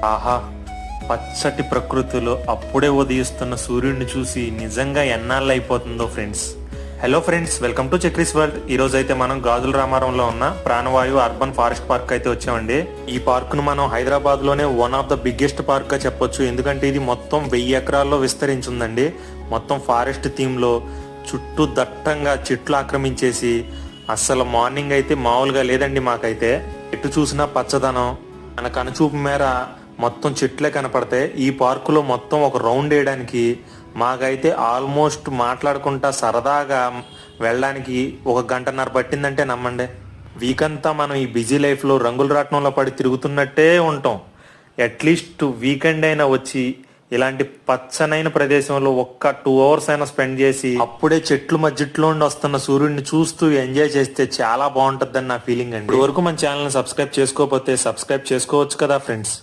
ఆహా, పచ్చటి ప్రకృతిలో అప్పుడే ఉదయిస్తున్న సూర్యుడిని చూసి నిజంగా ఎన్నాళ్ళు అయిపోతుందో friends. Hello friends, welcome to Chakri's world. ఈ రోజు అయితే మనం గాజుల రామారంలో ఉన్న ప్రాణవాయు అర్బన్ ఫారెస్ట్ పార్క్ అయితే వచ్చామండి. ఈ పార్క్ ను మనం హైదరాబాద్ లోనే one of the biggest park గా చెప్పొచ్చు. ఎందుకంటే ఇది మొత్తం 1000 ఎకరాల్లో విస్తరించిందండి. మొత్తం ఫారెస్ట్ థీమ్ లో చుట్టూ దట్టంగా చెట్లు ఆక్రమించేసి అస్సలు మార్నింగ్ అయితే మామూలుగా లేదండి. మాకైతే ఎటు చూసినా పచ్చదనం, మన కనుచూపు మేర మొత్తం చెట్లే కనపడతాయి. ఈ పార్కులో మొత్తం ఒక రౌండ్ వేయడానికి మాకైతే ఆల్మోస్ట్ మాట్లాడుకుంటా సరదాగా వెళ్ళడానికి 1 గంటన్నర పట్టిందంటే నమ్మండి. వీక్ అంతా మనం ఈ బిజీ లైఫ్లో రంగుల రాట్నంలో పడి తిరుగుతున్నట్టే ఉంటాం. అట్లీస్ట్ వీకెండ్ అయినా వచ్చి ఇలాంటి పచ్చనైన ప్రదేశంలో ఒక్క 2 అవర్స్ అయినా స్పెండ్ చేసి అప్పుడే చెట్లు మధ్యలో నుండి వస్తున్న సూర్యుడిని చూస్తూ ఎంజాయ్ చేస్తే చాలా బాగుంటుందని నా ఫీలింగ్ అండి. ఇప్పటి వరకు మన ఛానల్ సబ్స్క్రైబ్ చేసుకోకపోతే సబ్స్క్రైబ్ చేసుకోవచ్చు కదా ఫ్రెండ్స్.